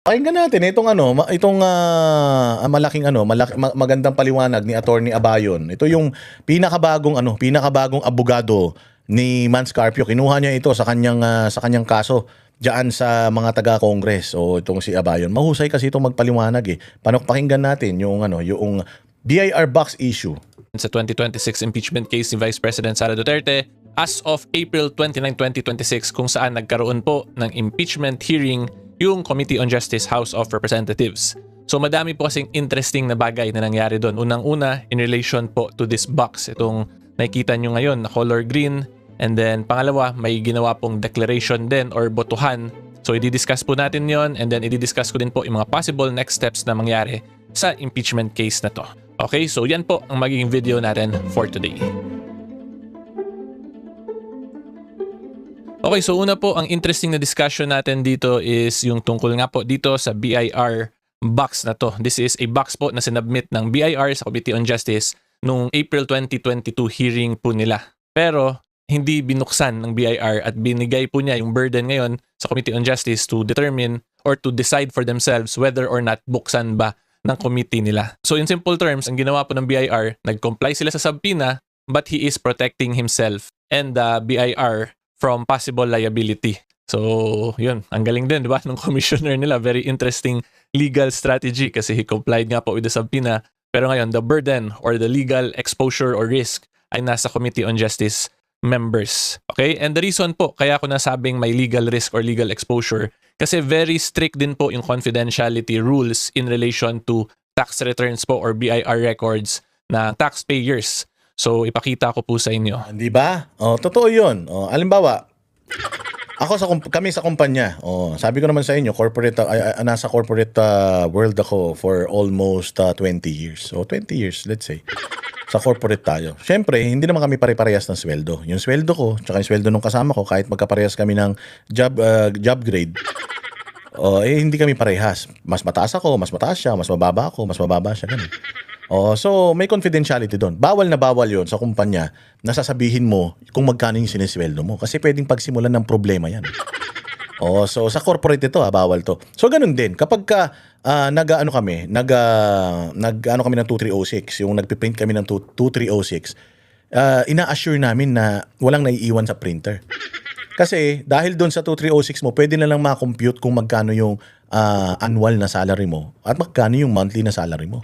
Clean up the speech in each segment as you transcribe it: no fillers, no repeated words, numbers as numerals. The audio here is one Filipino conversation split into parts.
Pakinggan natin itong malaking magandang paliwanag ni Attorney Abayon. Ito yung pinakabagong abogado ni Mans Carpio. Kinuha niya ito sa kanyang kaso diyan sa mga taga-Congress. O itong si Abayon. Mahusay kasi itong magpaliwanag eh. Pakinggan natin yung BIR box issue. Sa 2026 impeachment case ni Vice President Sara Duterte as of April 29, 2026 kung saan nagkaroon po ng impeachment hearing yung Committee on Justice House of Representatives. So madami po kasing interesting na bagay na nangyari doon. Unang-una, in relation po to this box, itong nakikita nyo ngayon na color green. And then pangalawa, may ginawa pong declaration din or botohan. So i-discuss po natin yon, and then i-discuss ko din po yung mga possible next steps na mangyari sa impeachment case na to. Okay, so yan po ang magiging video natin for today. Okay, so una po, ang interesting na discussion natin dito is yung tungkol nga po dito sa BIR box na to. This is a box po na sinubmit ng BIR sa Committee on Justice nung April 2022 hearing po nila. Pero hindi binuksan ng BIR at binigay po niya yung burden ngayon sa Committee on Justice to determine or to decide for themselves whether or not buksan ba ng committee nila. So in simple terms, ang ginawa po ng BIR, nag-comply sila sa subpoena but he is protecting himself and the BIR from possible liability. So, yun. Ang galing din, di ba? Nung commissioner nila, very interesting legal strategy kasi he complied nga po with the subpoena. Pero ngayon, the burden or the legal exposure or risk ay nasa Committee on Justice members. Okay? And the reason po, kaya ako nasabing may legal risk or legal exposure, kasi very strict din po yung confidentiality rules in relation to tax returns po or BIR records na taxpayers. So, ipakita ko po sa inyo. Di ba? Totoo yun. Halimbawa, kami sa kumpanya, sabi ko naman sa inyo, nasa corporate world ako for almost 20 years. So, 20 years, let's say. Sa corporate tayo. Siyempre, hindi naman kami pare-parehas ng sweldo. Yung sweldo ko, tsaka yung sweldo nung kasama ko, kahit magkaparehas kami ng job grade, hindi kami parehas. Mas mataas ako, mas mataas siya, mas mababa ako, mas mababa siya. Ganun. So may confidentiality doon. Bawal na bawal yon sa kumpanya na sasabihin mo kung magkano yung sinisweldo mo. Kasi pwedeng pagsimulan ng problema yan. So sa corporate ito, bawal to. So ganun din. Kapag nag-ano kami ng 2306, yung nagpiprint kami ng 2306, ina-assure namin na walang naiiwan sa printer. Kasi dahil doon sa 2306 mo, pwede na lang ma-compute kung magkano yung annual na salary mo at magkano yung monthly na salary mo.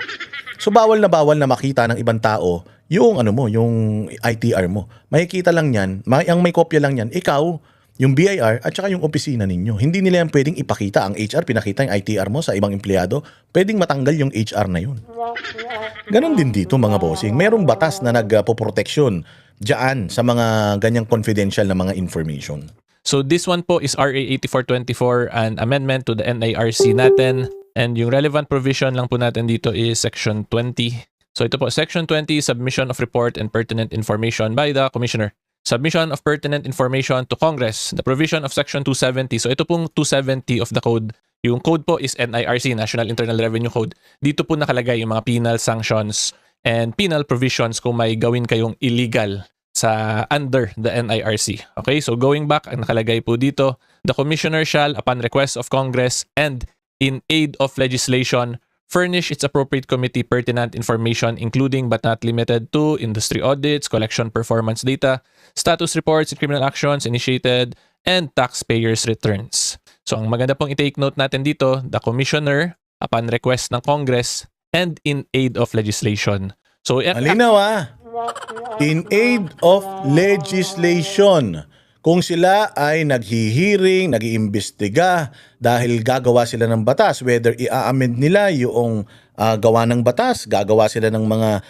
So bawal na makita ng ibang tao yung yung ITR mo. Makikita lang yan, ang may kopya lang yan, ikaw, yung BIR at saka yung opisina ninyo. Hindi nila yan pwedeng ipakita. Ang HR, pinakita yung ITR mo sa ibang empleyado, pwedeng matanggal yung HR na yun. Ganon din dito mga bossing. Merong batas na nagpoproteksyon dyan sa mga ganyang confidential na mga information. So this one po is RA 8424, an amendment to the NARC natin. And yung relevant provision lang po natin dito is Section 20. So ito po, Section 20, Submission of Report and Pertinent Information by the Commissioner. Submission of Pertinent Information to Congress. The provision of Section 270. So ito pong 270 of the code. Yung code po is NIRC, National Internal Revenue Code. Dito po nakalagay yung mga penal sanctions and penal provisions kung may gawin kayong illegal sa under the NIRC. Okay, so going back, ang nakalagay po dito, the Commissioner shall, upon request of Congress and in aid of legislation, furnish its appropriate committee pertinent information including but not limited to industry audits, collection performance data, status reports and criminal actions initiated, and taxpayers' returns. So ang maganda pong i-take note natin dito, the Commissioner, upon request ng Congress, and in aid of legislation. So, malinaw in aid of legislation. Kung sila ay naghihiring, nag-iimbestiga dahil gagawa sila ng batas, whether i-amend nila yung gawa ng batas, gagawa sila ng mga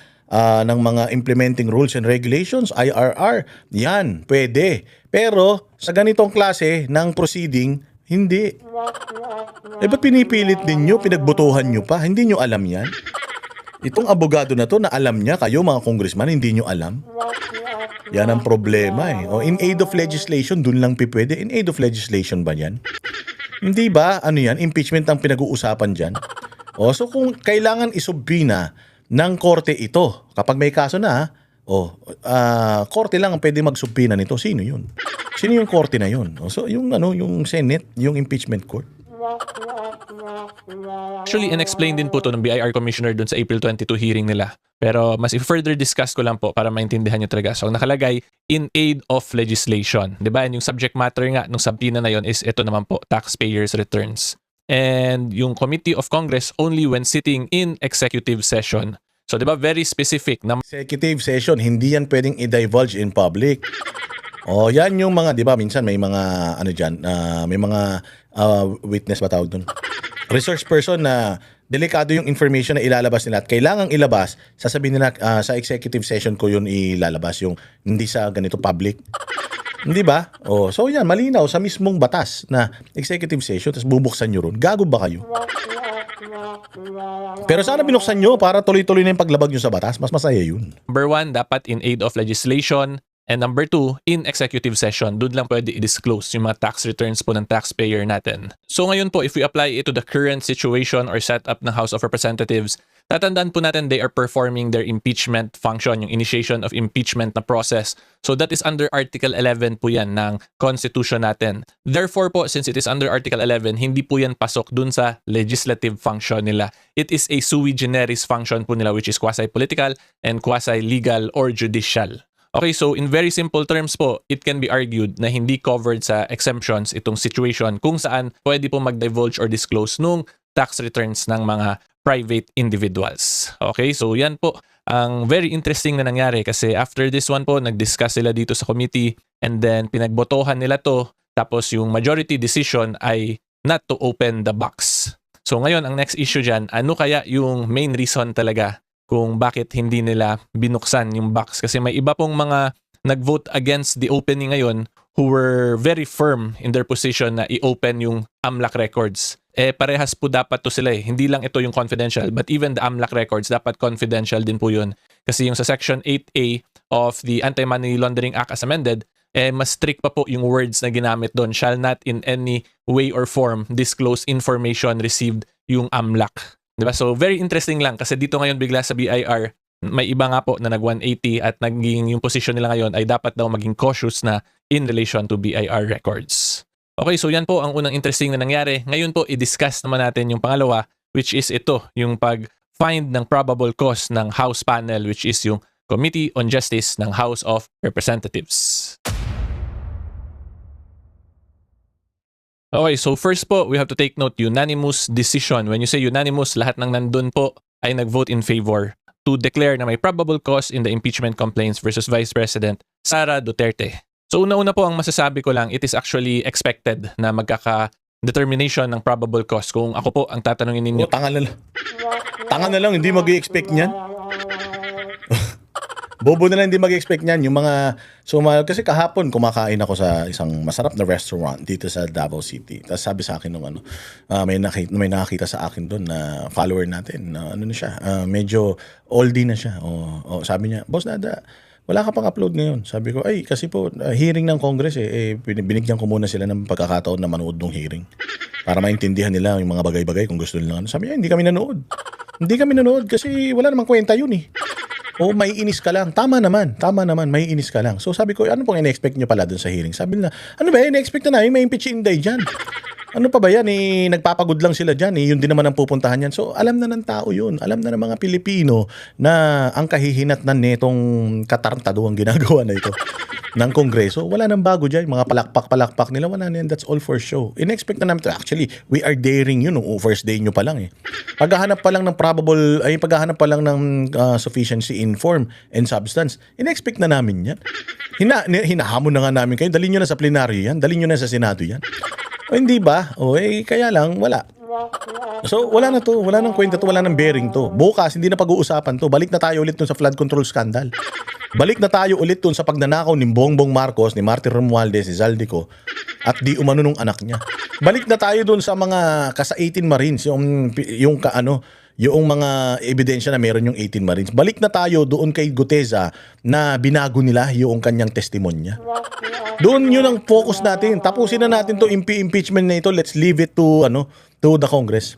implementing rules and regulations, IRR, yan, pwede. Pero sa ganitong klase ng proceeding, hindi. Ba't pinipilit ninyo, pinagbotohan nyo pa? Hindi nyo alam yan? Itong abogado na to na alam niya, kayo mga congressman, hindi nyo alam? Yan ang problema in aid of legislation, dun lang pwede. In aid of legislation ba yan? Hindi ba? Ano yan? Impeachment ang pinag-uusapan dyan? So kung kailangan isubpina ng korte ito, kapag may kaso na, korte lang ang pwede magsubpina nito. Sino yun? Sino yung korte na yun? So yung Senate, yung impeachment court. Actually, in-explain din po to ng BIR Commissioner dun sa April 22 hearing nila. Pero mas i-further discuss ko lang po para maintindihan nyo talaga. So, nakalagay, in aid of legislation. Diba? And yung subject matter nga nung subpoena na yon is ito naman po, taxpayers' returns. And yung Committee of Congress only when sitting in executive session. So, diba? Very specific na Executive session, hindi yan pwedeng i-divulge in public. Oh, yan yung mga, 'di ba, minsan may mga ano diyan, may mga witness ba tawag doon? Resource person na delikado yung information na ilalabas nila at kailangang ilabas, sasabihin nila sa executive session ko yun ilalabas, yung hindi sa ganito public. Hindi ba? Oh, so yan, malinaw sa mismong batas na executive session, tapos bubuksan nyo ron. Gago ba kayo? Pero sana binuksan nyo para tuloy-tuloy na yung paglabag nyo sa batas. Mas masaya yun. number 1, dapat in aid of legislation. And number 2, in executive session. Doon lang pwede i-disclose yung mga tax returns po ng taxpayer natin. So ngayon po, if we apply it to the current situation or setup ng House of Representatives, tatandaan po natin they are performing their impeachment function, yung initiation of impeachment na process. So that is under Article 11 po yan ng Constitution natin. Therefore po, since it is under Article 11, hindi po yan pasok dun sa legislative function nila. It is a sui generis function po nila which is quasi-political and quasi-legal or judicial. Okay, so in very simple terms po, it can be argued na hindi covered sa exemptions itong situation kung saan pwede po mag-divulge or disclose nung tax returns ng mga private individuals. Okay, so yan po ang very interesting na nangyari kasi after this one po, nag-discuss sila dito sa committee and then pinagbotohan nila to tapos yung majority decision ay not to open the box. So ngayon, ang next issue dyan, ano kaya yung main reason talaga kung bakit hindi nila binuksan yung box. Kasi may iba pong mga nag-vote against the opening ngayon who were very firm in their position na i-open yung AMLAC records. Parehas po dapat to sila eh. Hindi lang ito yung confidential, but even the AMLAC records, dapat confidential din po yun. Kasi yung sa Section 8A of the Anti-Money Laundering Act as amended, mas strict pa po yung words na ginamit doon. Shall not in any way or form disclose information received yung AMLAC. Diba? So, very interesting lang kasi dito ngayon bigla sa BIR, may iba nga po na nag-180 at naging yung position nila ngayon ay dapat daw maging cautious na in relation to BIR records. Okay, so yan po ang unang interesting na nangyari. Ngayon po, i-discuss naman natin yung pangalawa which is ito, yung pag-find ng probable cause ng House panel which is yung Committee on Justice ng House of Representatives. Okay, so first po, we have to take note, unanimous decision. When you say unanimous, lahat ng nandun po ay nag-vote in favor to declare na may probable cause in the impeachment complaints versus Vice President Sara Duterte. So una-una po ang masasabi ko lang, it is actually expected na magkaka-determination ng probable cause. Kung ako po ang tatanungin ninyo. Tanga na lang. Tanga na lang, hindi mag-i-expect niyan. Bobo na lang hindi mag-expect niyan. Yung mga kasi kahapon kumakain ako sa isang masarap na restaurant dito sa Davao City. Tapos sabi sa akin nung may nakakita sa akin doon na follower natin na ano na siya, medyo oldie na siya. Sabi niya, "Boss Nada, wala ka pang upload ngayon." Sabi ko, "Ay, kasi po hearing ng Congress binigyan ko muna sila ng pagkakataon na manood ng hearing para maintindihan nila yung mga bagay-bagay kung gusto nila." Sabi niya, "Hindi kami nanood. Hindi kami nanood kasi wala namang kwenta yun eh." May inis ka lang. Tama naman, may inis ka lang. So sabi ko, ano pong ina-expect nyo pala dun sa hearing? Sabi nila, ano ba, ina-expect na namin may impeach Inday dyan. Ano pa ba yan? Nagpapagod lang sila dyan. Yun din naman ang pupuntahan yan. So alam na ng tao yun. Alam na ng mga Pilipino na ang kahihinatnan nitong katarantado ginagawa na ito ng Kongreso. Wala nang bago dyan. Mga palakpak nila, wala na yan. That's all for show. In-expect na namin ito. Actually, we are daring yun. First day nyo pa lang eh. Paghahanap pa lang ng paghahanap pa lang ng sufficiency in form and substance. In-expect na namin yan. Hinahamon na nga namin kayo. Dalhin nyo na sa plenaryo yan. Dalhin nyo na sa Senado yan. Hindi ba? Kaya lang, wala. So, wala na to. Wala nang kwenta to. Wala nang bearing to. Bukas, hindi na pag-uusapan to. Balik na tayo ulit dun sa flood control scandal. Balik na tayo ulit dun sa pagnanakaw ni Bongbong Marcos, ni Martin Romualdez, ni Zaldico, at di umano nung anak niya. Balik na tayo dun sa mga kasa 18 Marines, yung mga ebidensya na meron yung 18 Marines. Balik na tayo doon kay Guteza na binago nila yung kanyang testimonya. Doon yun ang focus natin. Tapusin na natin to impeachment na ito. Let's leave it to the Congress.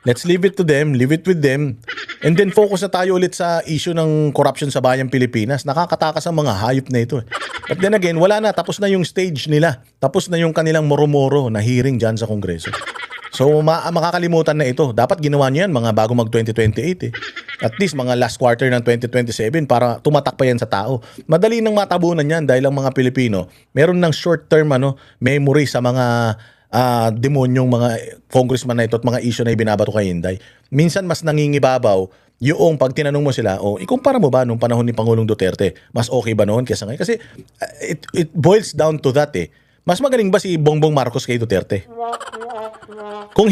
Let's leave it to them, leave it with them. And then focus na tayo ulit sa issue ng corruption sa bayang Pilipinas. Nakakatakas ang mga hayop na ito. But then again, wala na. Tapos na yung stage nila. Tapos na yung kanilang moro-moro na hearing dyan sa Kongreso. So makakalimutan na ito. Dapat ginawa niya yan mga bago mag 2028 eh. At least mga last quarter ng 2027 para tumatak pa yan sa tao. Madali nang matabunan yan dahil ang mga Pilipino meron ng short term memory sa mga demonyong mga congressman na ito at mga issue na ibinabato kay Inday. Minsan mas nangingibabaw yung pag tinanong mo sila, ikumpara mo ba nung panahon ni Pangulong Duterte? Mas okay ba noon kaysa ngayon? Kasi it boils down to that eh. Mas magaling ba si Bongbong Marcos kay Duterte? Kung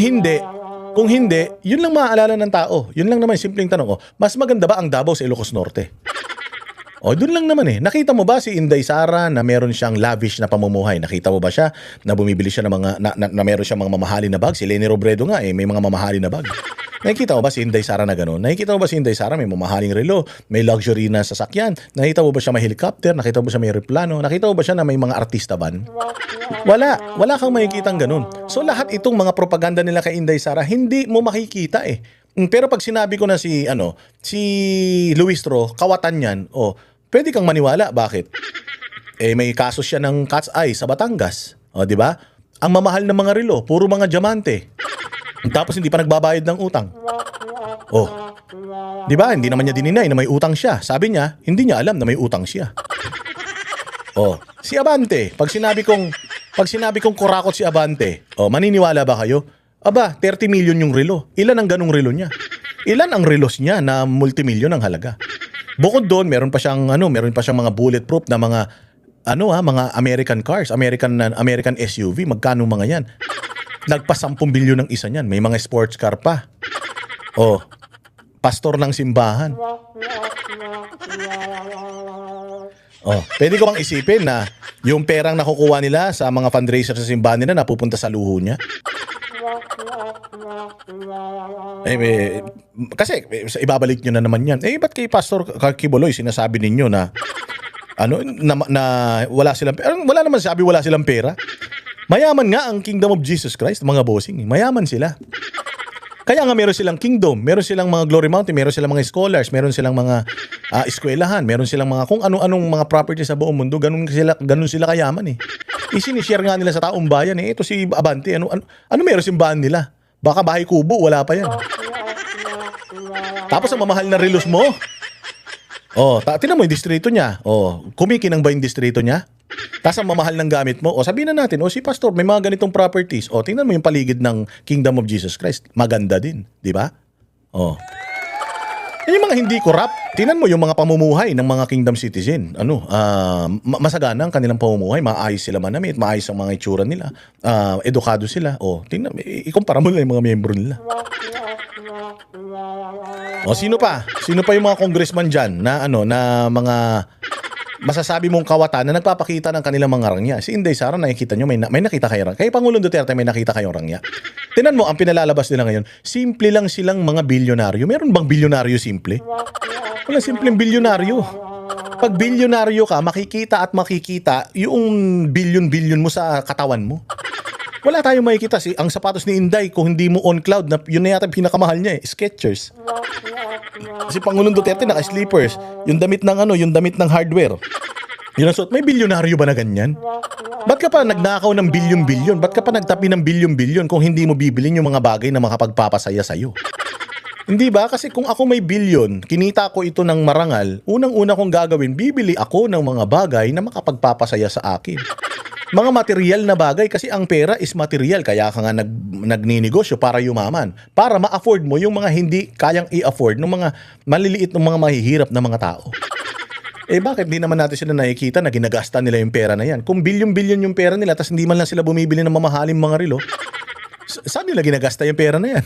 hindi, yun lang maaalala ng tao. Yun lang naman, simpleng tanong. Mas maganda ba ang Davao sa Ilocos Norte? Doon lang naman eh. Nakita mo ba si Inday Sara na meron siyang lavish na pamumuhay? Nakita mo ba siya na bumibili siya ng mga, na meron siyang mga mamahalin na bag? Si Leni Robredo nga may mga mamahalin na bag. Nakikita mo ba si Inday Sara na gano'n? Nakikita mo ba si Inday Sara may mamahaling relo, may luxury na sasakyan? Nakita mo ba siya may helicopter? Nakita mo ba siya may aeroplano? Nakita mo ba siya na may mga artista van? Wala kang makikitang gano'n. So lahat itong mga propaganda nila kay Inday Sara, hindi mo makikita eh. Pero pag sinabi ko na si Luis Ro, kawatan yan, pwede kang maniwala. Bakit? May kaso siya ng cat's eye sa Batangas. Di ba? Ang mamahal ng mga relo, puro mga diamante. Tapos hindi pa nagbabayad ng utang. Di ba? Hindi naman niya dininay na may utang siya. Sabi niya, hindi niya alam na may utang siya. Si Abante, pag sinabi kong kurakot si Abante, maniniwala ba kayo? Aba, 30 million yung relo. Ilan ang ganung relo niya? Ilan ang relos niya na multimilyon ang halaga? Bukod doon, meron pa siyang mga bulletproof na mga mga American cars, American SUV. Magkano mga 'yan? Nagpa 10 bilyon ng isa niyan. May mga sports car pa. Pastor ng simbahan. Pwede ko bang isipin na yung perang nakukuha nila sa mga fundraiser sa simbahan nila napupunta sa luho niya? Kasi ibabalik nyo na naman yan. Ba't kay Pastor Kibuloy sinasabi ninyo na na wala silang pera? Wala naman sabi wala silang pera. Mayaman nga ang Kingdom of Jesus Christ, mga bossing. Mayaman sila. Kaya nga meron silang kingdom, meron silang mga glory mountain, meron silang mga scholars, meron silang mga eskwelahan, meron silang mga kung ano-anong mga property sa buong mundo. Ganun sila kayaman eh. Isinishare nga nila sa taong bayan eh. Ito si Abante, ano meron simbahan nila? Baka bahay kubo, wala pa yan. Tapos ang mamahal na relos mo. Tingnan mo yung distrito niya. Kumikinang ba yung distrito niya? Tapos ang mamahal ng gamit mo. Sabihin na natin, si Pastor, may mga ganitong properties. Tingnan mo yung paligid ng Kingdom of Jesus Christ. Maganda din, di ba? Yung mga hindi corrupt, tingnan mo yung mga pamumuhay ng mga kingdom citizen. Masagana ang kanilang pamumuhay, maayos sila manamit, maayos ang mga itsura nila, edukado sila. Tingnan, ikumpara mo lang yung mga miyembro nila. Sino pa? Sino pa yung mga congressman dyan na mga masasabi mong kawatan na nagpapakita ng kanilang mga rangya? Si Inday Sara, nakikita nyo, may nakita kayo rangya. Kay Pangulong Duterte, may nakita kayong rangya. Tinan mo, ang pinalalabas nila ngayon, simple lang silang mga bilyonaryo. Meron bang bilyonaryo simple? Wala simpleng bilyonaryo. Pag bilyonaryo ka, makikita yung bilyon-bilyon mo sa katawan mo. Wala tayong makikita. Ang sapatos ni Inday, kung hindi mo on cloud, yun na yata pinakamahal niya Skechers. Si Pangulong Duterte naka-sleepers. Yung damit ng hardware. Yun ang suot. May bilyonaryo ba na ganyan? Ba't ka pa nagnakaw ng bilyon-bilyon? Ba't ka pa nagtapi ng bilyon-bilyon kung hindi mo bibilin yung mga bagay na makapagpapasaya sa'yo? Hindi ba? Kasi kung ako may bilyon, kinita ko ito ng marangal, unang-una kong gagawin, bibili ako ng mga bagay na makapagpapasaya sa akin. Mga material na bagay, kasi ang pera is material. Kaya ka nga nagninegosyo para yumaman. Para ma-afford mo yung mga hindi kayang i-afford ng mga maliliit ng mga mahihirap na mga tao. Bakit di naman natin sila nakikita na ginagasta nila yung pera na yan? Kung bilyon-bilyon yung pera nila, tas hindi man lang sila bumibili ng mamahaling mga relo, saan nila ginagasta yung pera na yan?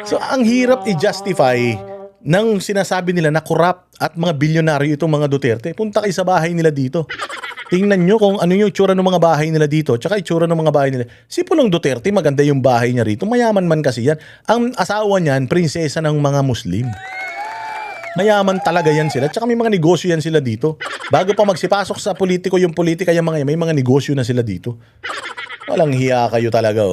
So, ang hirap i-justify ng sinasabi nila na corrupt at mga bilyonaryo itong mga Duterte. Punta kayo sa bahay nila dito. Tingnan nyo kung ano yung itsura ng mga bahay nila dito, tsaka itsura ng mga bahay nila. Si Pulong Duterte, maganda yung bahay niya rito. Mayaman man kasi yan. Ang asawa niyan, prinsesa ng mga Muslim. Mayaman talaga yan sila. Tsaka may mga negosyo yan sila dito. Bago pa magsipasok sa politiko, yung politika yung mga yan, may mga negosyo na sila dito. Walang hiya kayo talaga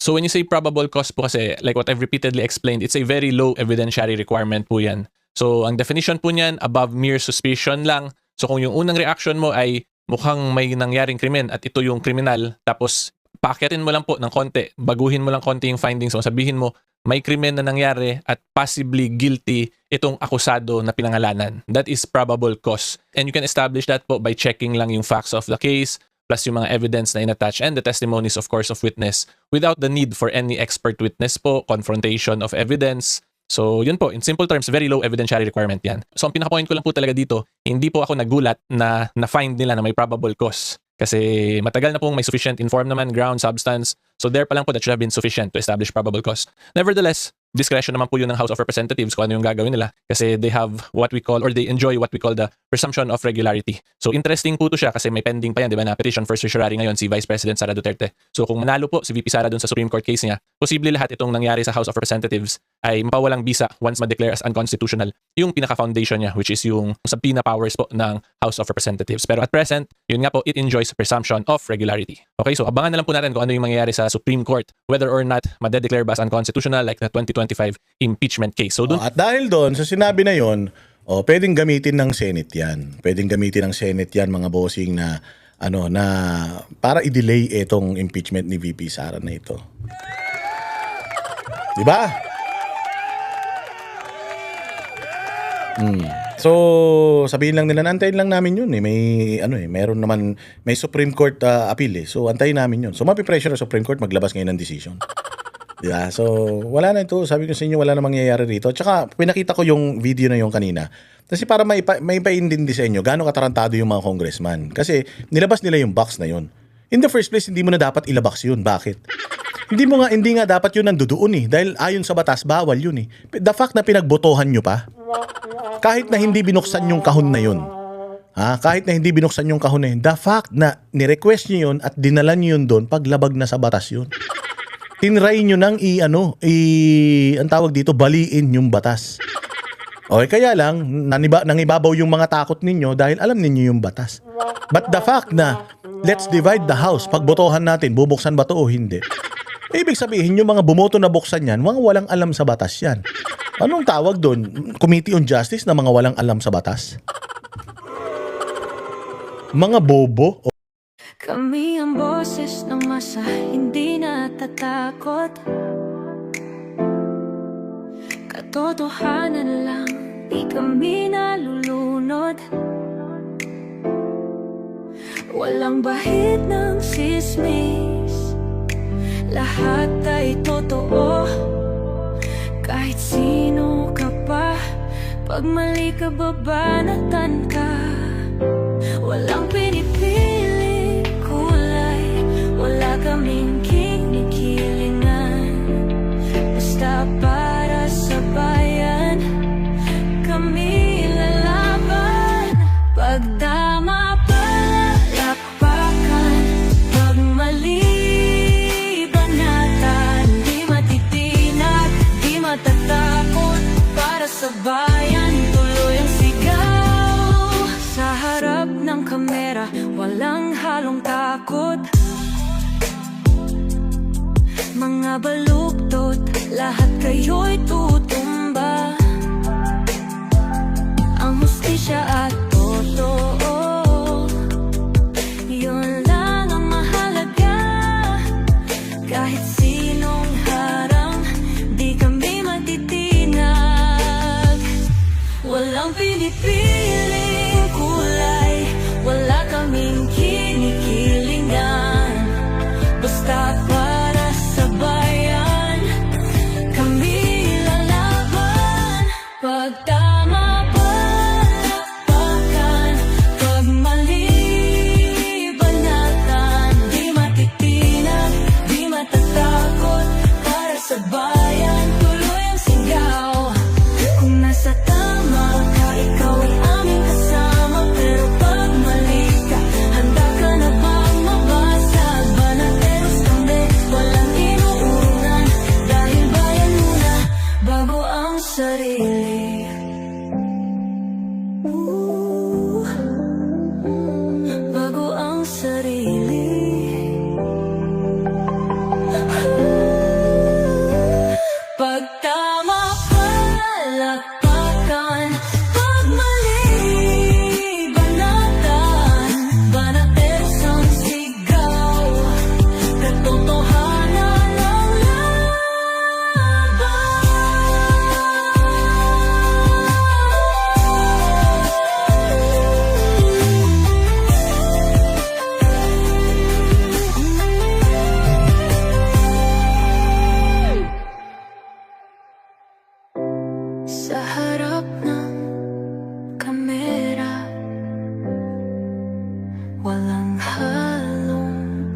So when you say probable cause po kasi, like what I've repeatedly explained, it's a very low evidentiary requirement po yan. So ang definition po niyan, above mere suspicion lang. So kung yung unang reaction mo ay mukhang may nangyaring krimen at ito yung kriminal, tapos paakitin mo lang po ng konti, baguhin mo lang konti yung findings mo, sabihin mo, may krimen na nangyari at possibly guilty itong akusado na pinangalanan. That is probable cause. And you can establish that po by checking lang yung facts of the case, plus yung mga evidence na inattach and the testimonies, of course, of witness without the need for any expert witness po, confrontation of evidence. So, yun po. In simple terms, very low evidentiary requirement yan. So, ang pinaka-point ko lang po talaga dito, hindi po ako nagulat na na-find nila na may probable cause. Kasi matagal na pong may sufficient informed naman, ground, substance. So, there pa lang po that should have been sufficient to establish probable cause. Nevertheless, discretion naman po yun ng House of Representatives kung ano yung gagawin nila. Kasi they have what we call, or they enjoy what we call the presumption of regularity. So, interesting po to siya kasi may pending pa yan, di ba, na petition for certiorari ngayon si Vice President Sara Duterte. So, kung manalo po si VP Sara dun sa Supreme Court case niya, posible lahat itong nangyari sa House of Representatives ay mapawalang bisa once ma-declare as unconstitutional yung pinaka-foundation niya, which is yung subpoena powers po ng House of Representatives. Pero at present, yun nga po, it enjoys presumption of regularity. Okay, so abangan na lang po natin kung ano yung mangyayari sa Supreme Court, whether or not ma-declare ba as unconstitutional like the 2025 impeachment case. So dun, At dahil doon, sa sinabi na yon, pwedeng gamitin ng Senate yan. Pwedeng gamitin ng Senate yan, mga bossing na na para i-delay itong impeachment ni VP Sara na ito. Di ba? So, sabihin lang nila, antayin lang namin yun. Meron naman, may Supreme Court appeal eh. So, antayin namin yun. So, mapipressure ang Supreme Court maglabas ngayon ng decision. Diba? So, wala na ito. Sabi ko sa inyo, wala na mangyayari rito. Tsaka, pinakita ko yung video na yung kanina. Kasi para may paintindi sa inyo, gaano katarantado yung mga congressman. Kasi, nilabas nila yung box na yun. In the first place, hindi mo na dapat ilabas yun. Bakit? Hindi nga dapat yun nandoon eh. Dahil ayon sa batas, bawal yun eh. The fact na pinagbotohan nyo pa, kahit na hindi binuksan yung kahon na yun, kahit na hindi binuksan yung kahon na yun, the fact na nirequest nyo yun at dinala nyo yun doon, paglabag na sa batas yun. Tinry nyo nang ang tawag dito, baliin yung batas. Okay, kaya lang, nangibabaw yung mga takot ninyo dahil alam ninyo yung batas. But the fact na, let's divide the house, pagbotohan natin, bubuksan ba to o hindi? Ibig sabihin, yung mga bumoto na buksan yan, mga walang alam sa batas yan. Anong tawag doon? Committee on Justice na mga walang alam sa batas? Mga bobo? Kami ang boses ng masa, hindi natatakot. Katotohanan lang, di kami nalulunod. Walang bahid ng sismis, lahat ay totoo. Kahit sino ka pa, pag mali ka babanatan ka. Walang pinipiling kulay, wala kaming kinikilingan. Basta para sa bayan, kami lalaban. Pagdama palakpakan, pag mali banatan. Di matitinag, di matatakot, para sa bayan tuloy ang sigaw. Sa harap ng kamera, walang halong takot. Mga baluktot, lahat kayo'y tutumba. Ang hustisya at totoo, yun lang ang mahalaga. Kahit sinong harang, di kami matitinag. Walang pinipiling kulay, wala kaming kinikilingan. Basta para sa bayan, kami lalaban. Sa harap ng kamera, walang halong